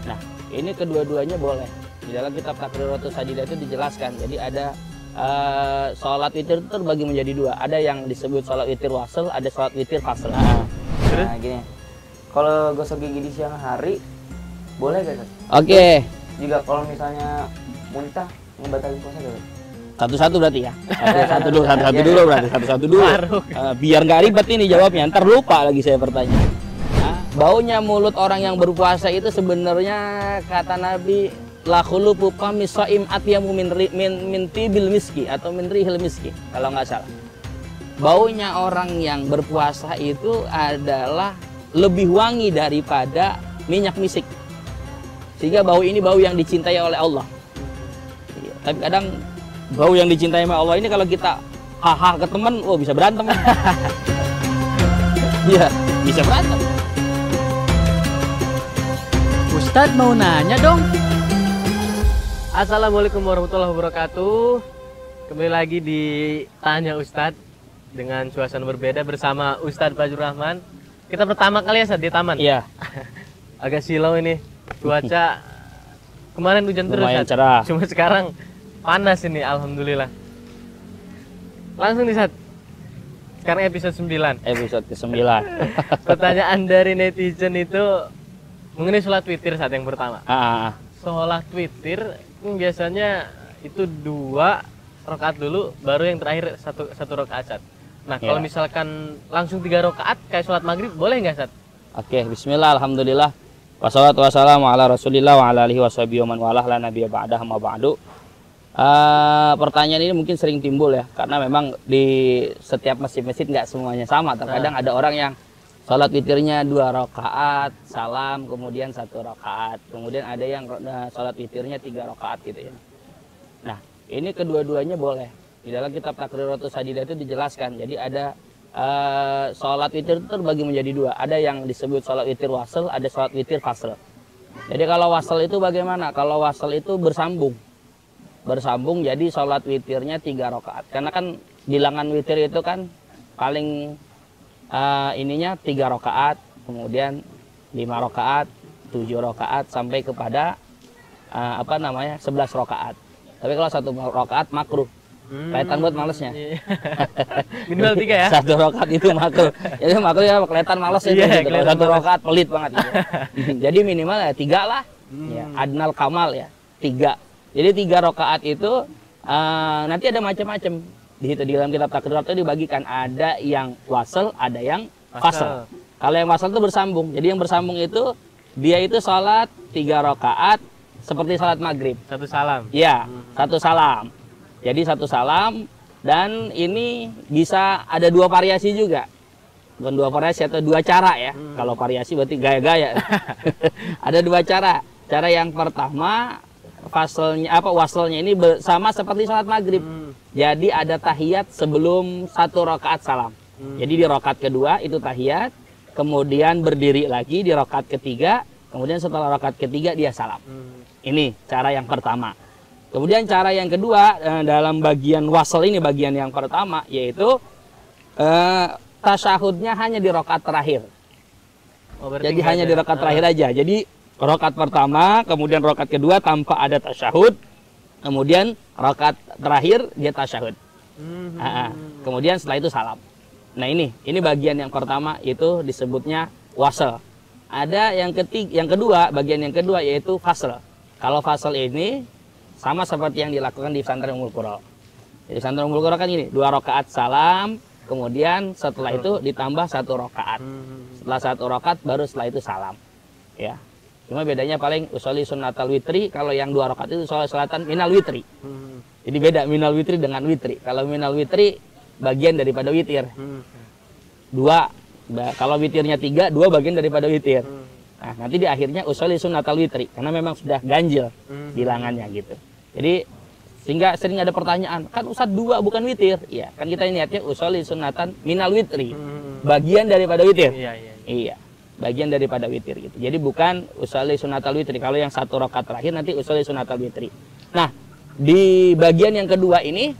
Nah, ini kedua-duanya boleh. Di dalam kitab Taqriratus Sadidah itu dijelaskan. Jadi ada sholat witir itu terbagi menjadi dua. Ada yang disebut sholat witir wasl, ada sholat witir fasl. Nah, gini. Kalau gosok gigi di siang hari, boleh gak? Oke. Juga kalau misalnya muntah, membatalkan puasa gak? Satu-satu berarti ya? Satu-satu dulu berarti. Satu-satu dulu. Biar nggak ribet ini jawabnya, ntar lupa lagi saya bertanya. Baunya mulut orang yang berpuasa itu sebenarnya kata Nabi la khulufu fami shaim atyamu min tibil miski atau min rihil miski kalau nggak salah. Baunya orang yang berpuasa itu adalah lebih wangi daripada minyak misik. Sehingga bau ini bau yang dicintai oleh Allah. Tapi kadang bau yang dicintai oleh Allah ini kalau kita haha ke teman, oh bisa berantem. Iya, bisa berantem. Ustadz mau nanya dong. Assalamualaikum warahmatullahi wabarakatuh. Kembali lagi di Tanya Ustadz dengan suasana berbeda bersama Ustadz Fajrul Rahman. Kita pertama kali ya Ustadz di taman. Iya. Agak silau ini cuaca. Kemarin hujan terus. Lumayan cerah. Cuma sekarang panas ini, alhamdulillah. Langsung nih Ustadz. Sekarang episode 9. Episode ke-9. Pertanyaan dari netizen itu mengenai sholat witir saat yang pertama. Sholat witir biasanya itu 2 rakaat dulu, baru yang terakhir satu rakaat Ustadz. Nah kalau misalkan langsung 3 rakaat kayak sholat maghrib boleh nggak Ustadz? Oke, bismillah, alhamdulillah. Wassalatu wassalamu ala rasulillah wa ala alihi washabihi wa man walah la nabiyya ba'dahu ma ba'du. Pertanyaan ini mungkin sering timbul ya, karena memang di setiap masjid-masjid nggak semuanya sama. Terkadang ada orang yang sholat witirnya 2 rakaat, salam, kemudian 1 rakaat. Kemudian ada yang sholat witirnya 3 rakaat gitu ya. Nah, ini kedua-duanya boleh. Di dalam kitab Taqriratus Sadidah itu dijelaskan. Jadi ada sholat witir itu terbagi menjadi 2. Ada yang disebut sholat witir wasl, ada sholat witir fasl. Jadi kalau wasl itu bagaimana? Kalau wasl itu bersambung. Bersambung jadi sholat witirnya 3 rakaat. Karena kan bilangan witir itu kan paling ininya 3 rakaat, kemudian 5 rakaat, 7 rakaat sampai kepada 11 rakaat. Tapi kalau 1 rakaat makruh. Kelihatan buat malesnya. Minimal 3 ya. 1 rakaat itu makruh. Jadi makruh ya kelihatan males itu. Kalau 1 rakaat pelit banget gitu. Jadi minimal ya 3 lah. Ya, adnal kamal ya, 3. Jadi 3 rakaat itu nanti ada macam-macam. Di dalam kitab Taqrirat itu dibagikan, ada yang wasl, ada yang fasl. Kalau yang wasl itu bersambung. Jadi yang bersambung itu dia itu sholat 3 rakaat seperti sholat maghrib. 1 salam. Iya, 1 salam. Jadi 1 salam, dan ini bisa ada 2 variasi juga. Bukan 2 variasi atau 2 cara ya. Kalau variasi berarti gaya-gaya. Ada 2 cara. Cara yang pertama, waslnya ini sama seperti sholat maghrib. Jadi ada tahiyat sebelum 1 rakaat salam. Jadi di rakaat kedua itu tahiyat, kemudian berdiri lagi di rakaat ketiga, kemudian setelah rakaat ketiga dia salam. Ini cara yang pertama. Kemudian cara yang kedua dalam bagian wasl ini, bagian yang pertama, yaitu tasyahudnya hanya di rakaat terakhir. Jadi hanya di rakaat terakhir aja. Jadi rakaat pertama, kemudian rakaat kedua tanpa ada tasyahud, kemudian rakaat terakhir dia tasyahud. Kemudian setelah itu salam. Nah ini bagian yang pertama, itu disebutnya wasl. Ada yang kedua, bagian yang kedua yaitu fasl. Kalau fasl ini sama seperti yang dilakukan di pesantren Ummul Qura. Jadi pesantren Ummul Qura kan ini 2 rakaat salam, kemudian setelah itu ditambah 1 rakaat. Setelah 1 rakaat baru setelah itu salam. Ya. Cuma bedanya paling usolli sunnatal witri, kalau yang 2 rakaat itu sholatan minal witri. Jadi beda minal witri dengan witri. Kalau minal witri bagian daripada witir. 2, kalau witirnya 3, 2 bagian daripada witir. Nah, nanti di akhirnya usolli sunnatal witri, karena memang sudah ganjil bilangannya gitu. Jadi sehingga sering ada pertanyaan, kan Ustadz 2 bukan witir. Iya, kan kita niatnya usolli sunnatan minal witri. Bagian daripada witir. Iya. Bagian daripada witir gitu. Jadi bukan usolli sunnatal witri. Kalau yang 1 rakaat terakhir nanti usolli sunnatal witri. Nah, di bagian yang kedua ini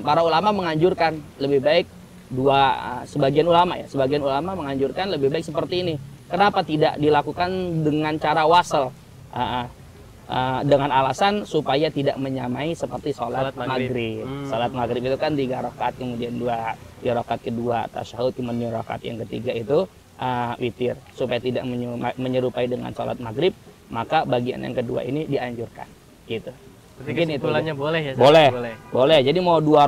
para ulama menganjurkan lebih baik sebagian ulama menganjurkan lebih baik seperti ini. Kenapa tidak dilakukan dengan cara wasal? Dengan alasan supaya tidak menyamai seperti sholat maghrib. Sholat maghrib itu kan 3 rakaat, kemudian 2 di rakaat kedua tasyahud, kemudian rakaat yang ketiga itu witir. Supaya tidak menyerupai dengan sholat maghrib, maka bagian yang kedua ini dianjurkan. Gitu. Mungkin kesimpulannya boleh ya? Boleh. Jadi mau 2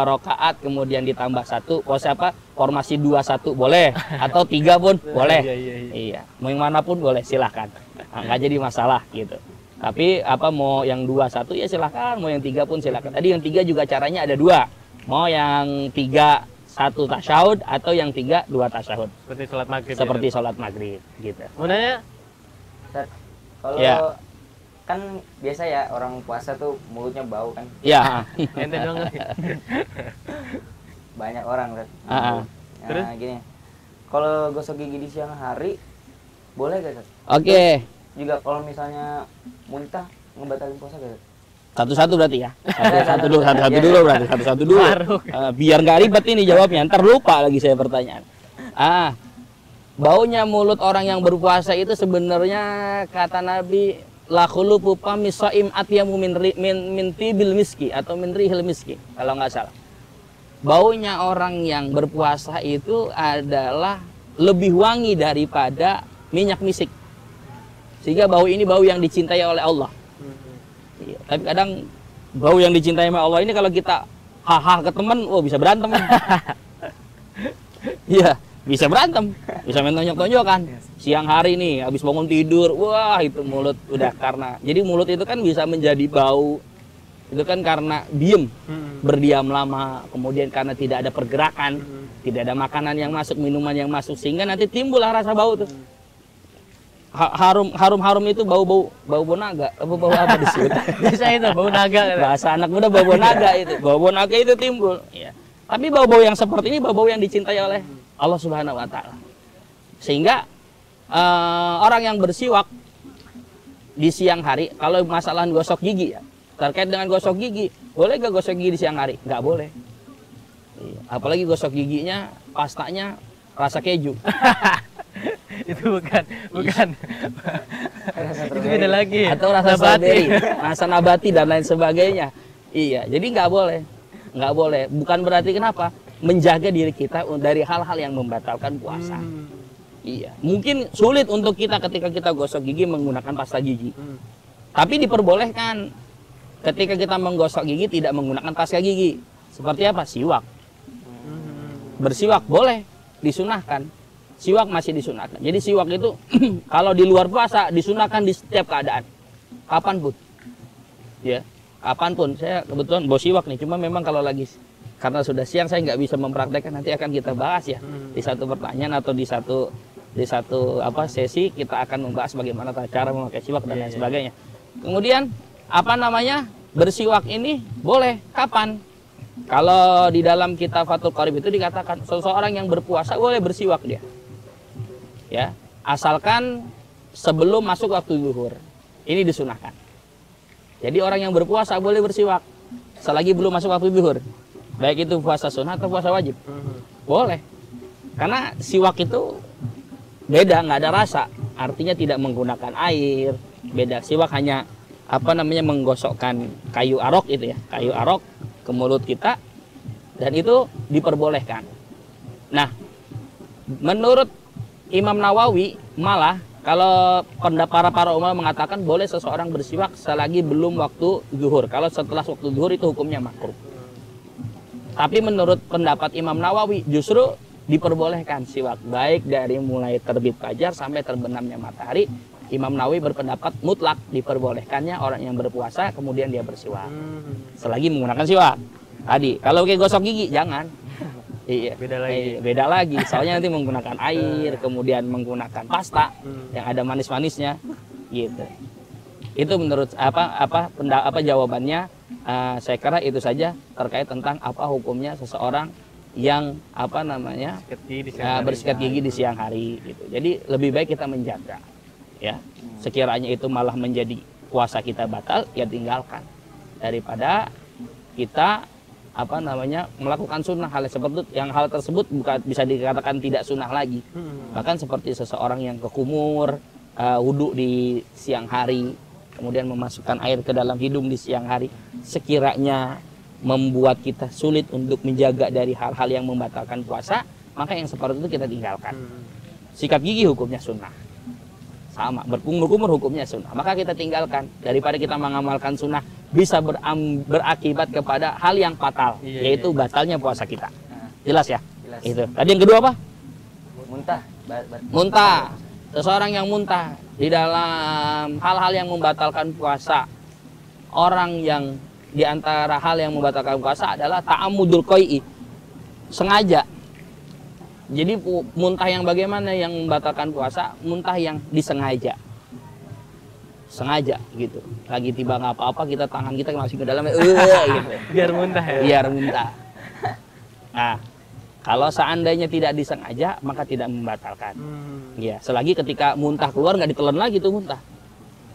rakaat kemudian ditambah 1, formasi 2-1 boleh, atau 3 pun boleh. Iya. Mau yang mana pun boleh, silahkan. Nggak jadi masalah gitu. Tapi mau yang 2-1 ya silahkan, mau yang 3 pun silahkan. Tadi yang 3 juga caranya ada 2. Mau yang 3 1 tasyahud atau yang 3 2 tasyahud. Seperti sholat maghrib. Seperti sholat maghrib gitu. Mau nanya? Kalau kan biasa ya orang puasa tuh mulutnya bau kan. Iya. Ente dong. Banyak orang kan. Terus gini. Kalau gosok gigi di siang hari boleh gak? Oke. Juga kalau misalnya muntah ngebatalin puasa gak? Satu-satu berarti ya. Satu-satu dulu berarti. Satu-satu dulu. Biar nggak ribet ini jawabnya. Ntar lupa lagi saya pertanyaan. Baunya mulut orang yang berpuasa itu sebenarnya kata Nabi la khulufu fami shaim atyamu min tibil miski atau min rihil miski kalau nggak salah. Baunya orang yang berpuasa itu adalah lebih wangi daripada minyak misik. Sehingga bau ini bau yang dicintai oleh Allah. Iya. Tapi kadang bau yang dicintai oleh Allah ini kalau kita haha ke teman, bisa berantem. Iya, bisa berantem, bisa main tonjok-tonjokan. Siang hari nih, habis bangun tidur, wah itu mulut udah karena. Jadi mulut itu kan bisa menjadi bau. Itu kan karena diem, berdiam lama, kemudian karena tidak ada pergerakan, tidak ada makanan yang masuk, minuman yang masuk, sehingga nanti timbullah rasa bau tuh. Harum itu bau naga, bau apa disebut? Bisa itu bau naga. Bahasa anak muda bau naga itu, bau naga itu timbul. Ya. Tapi bau-bau yang seperti ini bau yang dicintai oleh Allah Subhanahu Wa Taala. Sehingga orang yang bersiwak di siang hari, kalau masalah gosok gigi ya, terkait dengan gosok gigi, boleh gak gosok gigi di siang hari? Nggak boleh. Apalagi gosok giginya pastanya rasa keju. Itu bukan itu beda lagi atau rasa strawberry, rasa nabati dan lain sebagainya. Iya, jadi nggak boleh. Bukan berarti kenapa menjaga diri kita dari hal-hal yang membatalkan puasa. Iya, mungkin sulit untuk kita ketika kita gosok gigi menggunakan pasta gigi, tapi diperbolehkan ketika kita menggosok gigi tidak menggunakan pasta gigi. Seperti apa? Siwak. Bersiwak boleh, disunahkan. Siwak masih disunahkan. Jadi siwak itu kalau di luar puasa disunahkan di setiap keadaan. Kapanpun. Ya, kapanpun. Saya kebetulan bawa siwak nih. Cuma memang kalau lagi karena sudah siang saya nggak bisa mempraktekkan. Nanti akan kita bahas ya di satu pertanyaan atau di satu sesi kita akan membahas bagaimana cara memakai siwak dan lain sebagainya. Kemudian bersiwak ini boleh kapan? Kalau di dalam kitab Fathul Qarib itu dikatakan seseorang yang berpuasa boleh bersiwak dia. Ya, asalkan sebelum masuk waktu zuhur. Ini disunahkan. Jadi orang yang berpuasa boleh bersiwak selagi belum masuk waktu zuhur. Baik itu puasa sunnah atau puasa wajib. Boleh. Karena siwak itu beda, nggak ada rasa. Artinya tidak menggunakan air. Beda. Siwak hanya menggosokkan kayu arok itu ya. Kayu arok ke mulut kita dan itu diperbolehkan. Nah, menurut Imam Nawawi malah kalau para ulama mengatakan boleh seseorang bersiwak selagi belum waktu zuhur. Kalau setelah waktu zuhur itu hukumnya makruh. Tapi menurut pendapat Imam Nawawi justru diperbolehkan siwak baik dari mulai terbit fajar sampai terbenamnya matahari. Imam Nawawi berpendapat mutlak diperbolehkannya orang yang berpuasa kemudian dia bersiwak selagi menggunakan siwak. Tadi kalau kayak gosok gigi jangan. Iya, beda lagi. Soalnya nanti menggunakan air, kemudian menggunakan pasta yang ada manis-manisnya, gitu. Itu menurut jawabannya. Saya kira itu saja terkait tentang apa hukumnya seseorang yang bersikat gigi di siang hari. Gitu. Jadi lebih baik kita menjaga. Ya, sekiranya itu malah menjadi puasa kita batal, ya tinggalkan daripada kita melakukan sunnah. Hal tersebut bukan bisa dikatakan tidak sunnah lagi. Bahkan seperti seseorang yang kekumur, wudhu di siang hari, kemudian memasukkan air ke dalam hidung di siang hari, sekiranya membuat kita sulit untuk menjaga dari hal-hal yang membatalkan puasa, maka yang seperti itu kita tinggalkan. Sikat gigi hukumnya sunnah, sama, berkumur-kumur hukumnya sunnah, maka kita tinggalkan daripada kita mengamalkan sunnah bisa berakibat kepada hal yang fatal, yaitu batalnya puasa kita. Jelas ya? Jelas. Itu. Tadi yang kedua apa? Muntah. Muntah. Seseorang yang muntah di dalam hal-hal yang membatalkan puasa. Orang yang di antara hal yang membatalkan puasa adalah ta'amudul qai'i, sengaja. Jadi muntah yang bagaimana yang membatalkan puasa? Muntah yang disengaja. Sengaja gitu. Lagi tiba nggak apa-apa, tangan kita masih ke dalam gitu. Biar muntah ya. Biar muntah. Nah, kalau seandainya tidak disengaja maka tidak membatalkan. Iya, selagi ketika muntah keluar nggak ditelan lagi tuh muntah.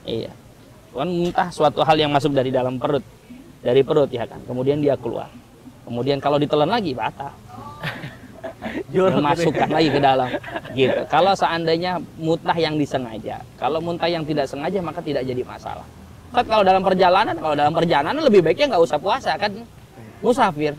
Iya. Kan muntah suatu hal yang masuk dari dalam perut. Dari perut ya kan. Kemudian dia keluar. Kemudian kalau ditelan lagi batal. Masukkan lagi ke dalam gitu. Kalau seandainya muntah yang disengaja, kalau muntah yang tidak sengaja maka tidak jadi masalah. Kan kalau dalam perjalanan lebih baiknya nggak usah puasa kan, musafir.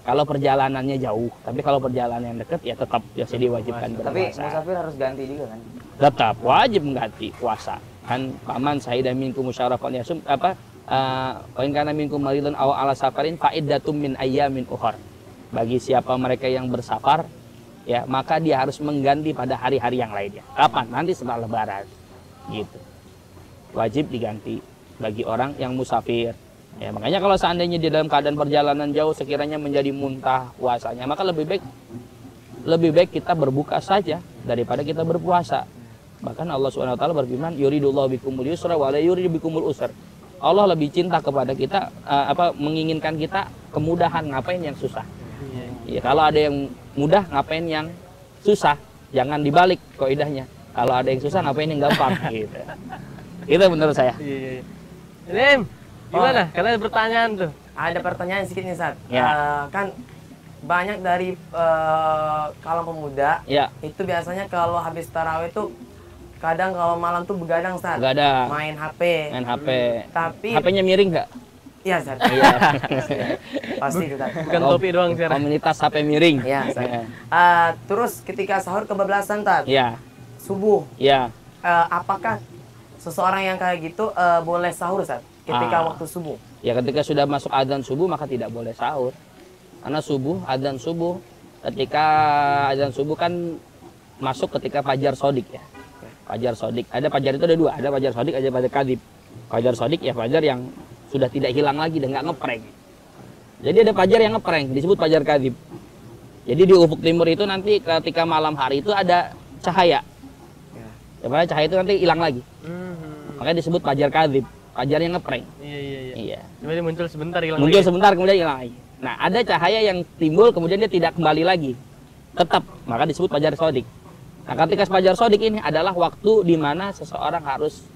Kalau perjalanannya jauh, tapi kalau perjalanan yang dekat ya tetap biasa diwajibkan berpuasa. Tapi musafir harus ganti juga kan? Tetap wajib mengganti puasa. Kan paman sahida minkum musyarafan yasum wa in kana minkum maridun aw ala safarin fa iddatum min ayyamin ukhra. Bagi siapa mereka yang bersafar, ya maka dia harus mengganti pada hari-hari yang lainnya. Kapan? Nanti setelah Lebaran, gitu. Wajib diganti bagi orang yang musafir. Ya, makanya kalau seandainya di dalam keadaan perjalanan jauh sekiranya menjadi muntah puasanya, maka lebih baik kita berbuka saja daripada kita berpuasa. Bahkan Allah Subhanahu wa taala berfirman, yuridullahu bikumul yusra wa la yuridu bikumul usra. Allah lebih cinta kepada kita, menginginkan kita kemudahan, ngapain yang susah. Ya, kalau ada yang mudah, ngapain yang susah? Jangan dibalik kaidahnya. Kalau ada yang susah, ngapain yang gampang? Gitu. Itu menurut saya. Lim, gimana? Karena ada pertanyaan tuh. Ada pertanyaan sedikit nih, Sat. Ya. Kan banyak dari kalangan pemuda, itu biasanya kalau habis tarawih tuh kadang kalau malam tuh begadang, Sat. Begadang. Main HP. Tapi HP-nya miring nggak? Iya, Sat. Iya. Pasti itu, Sat. Bukan topi doang sih. Komunitas HP miring. Iya, Sat. Terus ketika sahur kebablasan, Sat. Iya. Subuh. Iya. Apakah seseorang yang kayak gitu boleh sahur, Sat? Ketika waktu subuh? Ya, ketika sudah masuk adzan subuh maka tidak boleh sahur. Karena adzan subuh, ketika adzan subuh kan masuk ketika fajar sodik ya. Fajar sodik. Ada fajar itu ada dua, ada fajar sodik, ada fajar kadib. Fajar sodik ya fajar yang sudah tidak hilang lagi dan nggak ngeprank. Jadi ada fajar yang ngeprank, disebut fajar kadib. Jadi di ufuk timur itu nanti ketika malam hari itu ada cahaya. Ya, cahaya itu nanti hilang lagi. Makanya disebut fajar kadib, fajar yang ngeprank. Iya. Kemudian muncul sebentar hilang. Muncul sebentar kemudian hilang lagi. Nah, ada cahaya yang timbul kemudian dia tidak kembali lagi. Tetap, maka disebut fajar sodik. Nah, ketika fajar sodik ini adalah waktu di mana seseorang harus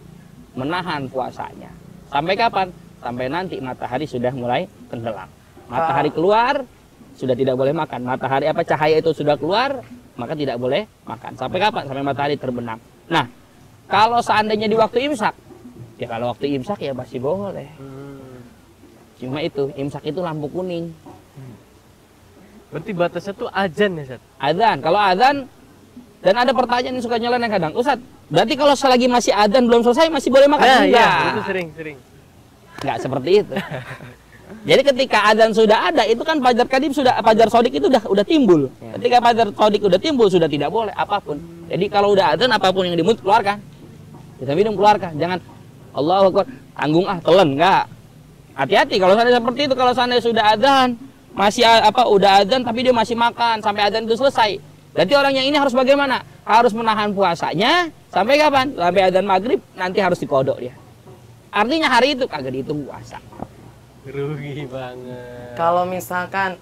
menahan puasanya. Sampai kapan? Sampai nanti matahari sudah mulai tenggelam. Matahari keluar, sudah tidak boleh makan. Matahari cahaya itu sudah keluar, maka tidak boleh makan. Sampai kapan? Sampai matahari terbenam. Nah, kalau seandainya di waktu imsak, ya kalau waktu imsak ya masih boleh. Cuma itu, imsak itu lampu kuning. Berarti batasnya tuh azan ya, Sat? Azan. Kalau azan, dan ada pertanyaan yang suka nyeleneh kadang, Ustadz, berarti kalau selagi masih azan belum selesai masih boleh makan? Nah, enggak. Iya, itu sering. Enggak seperti itu. Jadi ketika azan sudah ada, itu kan fajar kadib fajar sodik itu udah timbul. Ketika fajar sodik udah timbul sudah tidak boleh apapun. Jadi kalau udah azan apapun yang dimut keluarkan. Kita minum keluarkan. Jangan Allahu Akbar, tanggung telan, enggak. Hati-hati kalau seandainya seperti itu, kalau seandainya sudah azan, masih udah azan tapi dia masih makan sampai azan itu selesai. Berarti orang yang ini harus bagaimana? Harus menahan puasanya sampai kapan? Sampai azan maghrib, nanti harus dikodok dia. Artinya hari itu kagak dihitung puasa. Rugi banget. Kalau misalkan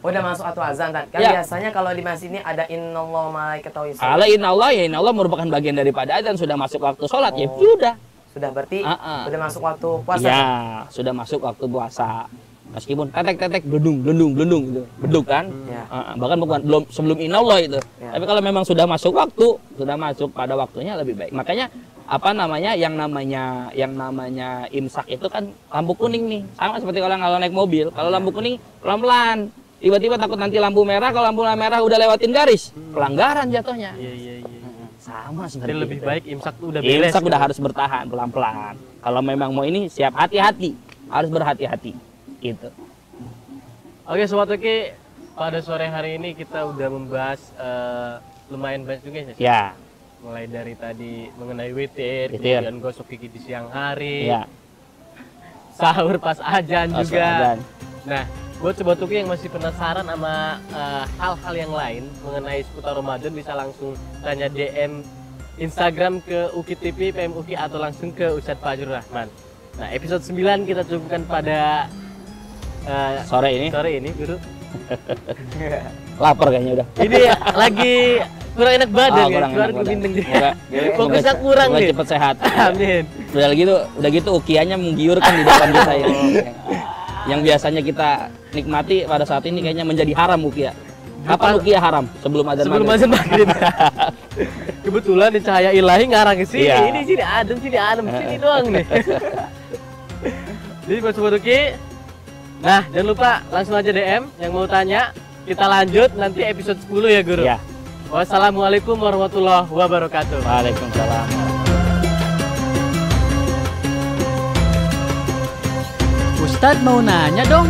udah masuk atau azan, kan biasanya kalau di masjid ini ada innallaha malaikatahu yusholluna. Kalau innallaha merupakan bagian daripada azan, sudah masuk waktu sholat, ya sudah. Sudah berarti sudah masuk waktu puasa. Ya, sudah masuk waktu puasa. Meskipun tetek blendung gitu. Beduk kan? Bahkan belum sebelum inallah itu. Tapi kalau memang sudah masuk waktu, sudah masuk pada waktunya lebih baik. Makanya yang namanya imsak itu kan lampu kuning nih. Sama seperti kalau naik mobil. Kalau lampu kuning pelan-pelan. Tiba-tiba takut nanti lampu merah, kalau lampu merah udah lewatin garis, pelanggaran jatuhnya. Iya. Sama seperti jadi lebih itu. baik imsak udah beres. Imsak udah harus bertahan pelan-pelan. Kalau memang mau ini siap hati-hati, harus berhati-hati. Gitu. Oke Sobat Oke, pada sore hari ini kita udah membahas lumayan banyak juga ya. Ya. Mulai dari tadi mengenai witir, kemudian gosok gigi di siang hari, sahur pas azan juga. Azan. Nah, buat Sobat Oke yang masih penasaran sama hal-hal yang lain mengenai seputar Ramadan, bisa langsung tanya DM Instagram ke Uki TV, PM Uki, atau langsung ke Ustadz Fajrul Rahman. Nah, episode 9 kita cukupkan pada sore ini Guru. Lapar kayaknya udah. Ini lagi kurang enak badan ya, keluar bintang dia. Fokusnya kurang nih. Cepet sehat. Amin. Udah gitu ukianya menggiurkan di depan kita ya. Yang biasanya kita nikmati pada saat ini kayaknya menjadi haram ukia. Kapan ukia haram? Sebelum azan maghrib. Kebetulan di cahaya ilahi ngarang ke sini. Ini sini adem sini doang nih. Jadi buat Sobat Uki, nah, jangan lupa langsung aja DM yang mau tanya. Kita lanjut nanti episode 10 ya, Guru. Ya. Wassalamualaikum warahmatullahi wabarakatuh. Waalaikumsalam. Ustadz mau nanya dong.